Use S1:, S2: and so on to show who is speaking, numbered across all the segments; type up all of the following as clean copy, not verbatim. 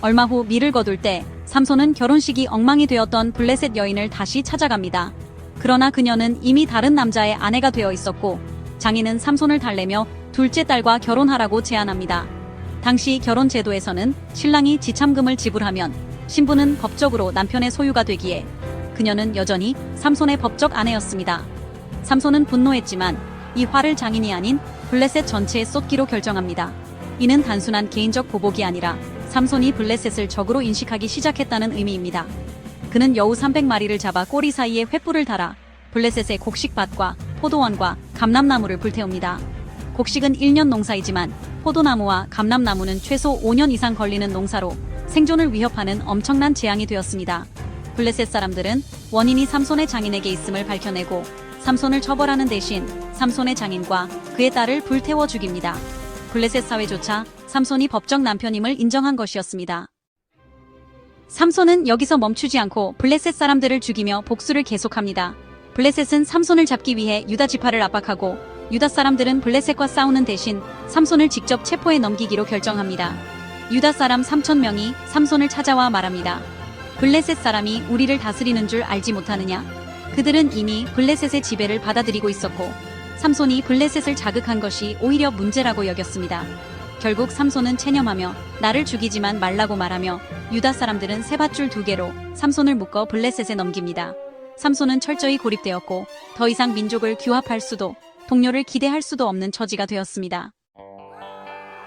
S1: 얼마 후 밀을 거둘 때 삼손은 결혼식이 엉망이 되었던 블레셋 여인을 다시 찾아갑니다. 그러나 그녀는 이미 다른 남자의 아내가 되어 있었고 장인은 삼손을 달래며 둘째 딸과 결혼하라고 제안합니다. 당시 결혼 제도에서는 신랑이 지참금을 지불하면 신부는 법적으로 남편의 소유가 되기에 그녀는 여전히 삼손의 법적 아내였습니다. 삼손은 분노했지만 이 화를 장인이 아닌 블레셋 전체에 쏟기로 결정합니다. 이는 단순한 개인적 보복이 아니라 삼손이 블레셋을 적으로 인식하기 시작했다는 의미입니다. 그는 여우 300마리를 잡아 꼬리 사이에 횃불을 달아 블레셋의 곡식밭과 포도원과 감람나무를 불태웁니다. 곡식은 1년 농사이지만 포도나무와 감람나무는 최소 5년 이상 걸리는 농사로 생존을 위협하는 엄청난 재앙이 되었습니다. 블레셋 사람들은 원인이 삼손의 장인에게 있음을 밝혀내고 삼손을 처벌하는 대신 삼손의 장인과 그의 딸을 불태워 죽입니다. 블레셋 사회조차 삼손이 법적 남편임을 인정한 것이었습니다. 삼손은 여기서 멈추지 않고 블레셋 사람들을 죽이며 복수를 계속합니다. 블레셋은 삼손을 잡기 위해 유다 지파를 압박하고 유다 사람들은 블레셋과 싸우는 대신 삼손을 직접 체포해 넘기기로 결정합니다. 유다 사람 3,000명이 삼손을 찾아와 말합니다. 블레셋 사람이 우리를 다스리는 줄 알지 못하느냐? 그들은 이미 블레셋의 지배를 받아들이고 있었고 삼손이 블레셋을 자극한 것이 오히려 문제라고 여겼습니다. 결국 삼손은 체념하며 나를 죽이지만 말라고 말하며 유다 사람들은 세밧줄 2개로 삼손을 묶어 블레셋에 넘깁니다. 삼손은 철저히 고립되었고 더 이상 민족을 규합할 수도 동료를 기대할 수도 없는 처지가 되었습니다.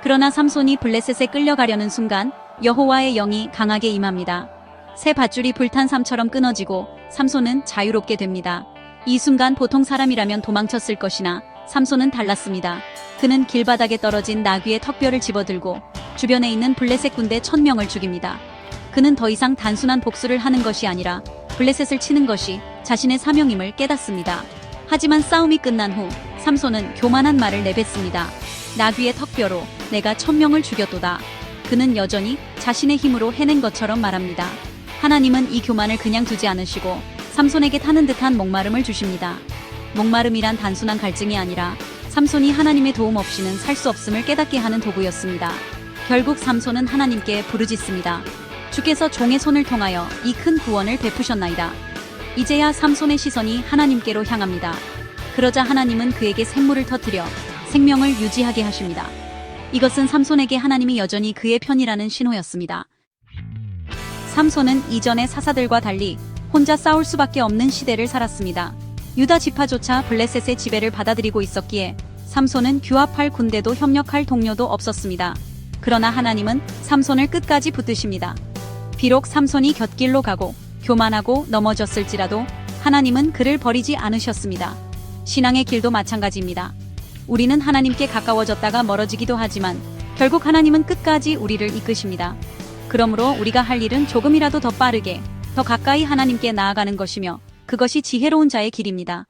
S1: 그러나 삼손이 블레셋에 끌려가려는 순간 여호와의 영이 강하게 임합니다. 새 밧줄이 불탄 삶처럼 끊어지고 삼손은 자유롭게 됩니다. 이 순간 보통 사람이라면 도망쳤을 것이나 삼손은 달랐습니다. 그는 길바닥에 떨어진 나귀의 턱뼈를 집어들고 주변에 있는 블레셋 군대 1,000명을 죽입니다. 그는 더 이상 단순한 복수를 하는 것이 아니라 블레셋을 치는 것이 자신의 사명임을 깨닫습니다. 하지만 싸움이 끝난 후 삼손은 교만한 말을 내뱉습니다. 나귀의 턱뼈로 내가 1,000명을 죽였도다. 그는 여전히 자신의 힘으로 해낸 것처럼 말합니다. 하나님은 이 교만을 그냥 두지 않으시고 삼손에게 타는 듯한 목마름을 주십니다. 목마름이란 단순한 갈증이 아니라 삼손이 하나님의 도움 없이는 살 수 없음을 깨닫게 하는 도구였습니다. 결국 삼손은 하나님께 부르짖습니다. 주께서 종의 손을 통하여 이 큰 구원을 베푸셨나이다. 이제야 삼손의 시선이 하나님께로 향합니다. 그러자 하나님은 그에게 샘물을 터뜨려 생명을 유지하게 하십니다. 이것은 삼손에게 하나님이 여전히 그의 편이라는 신호였습니다. 삼손은 이전의 사사들과 달리 혼자 싸울 수밖에 없는 시대를 살았습니다. 유다 지파조차 블레셋의 지배를 받아들이고 있었기에 삼손은 규합할 군대도 협력할 동료도 없었습니다. 그러나 하나님은 삼손을 끝까지 붙드십니다. 비록 삼손이 곁길로 가고 교만하고 넘어졌을지라도 하나님은 그를 버리지 않으셨습니다. 신앙의 길도 마찬가지입니다. 우리는 하나님께 가까워졌다가 멀어지기도 하지만 결국 하나님은 끝까지 우리를 이끄십니다. 그러므로 우리가 할 일은 조금이라도 더 빠르게, 더 가까이 하나님께 나아가는 것이며 그것이 지혜로운 자의 길입니다.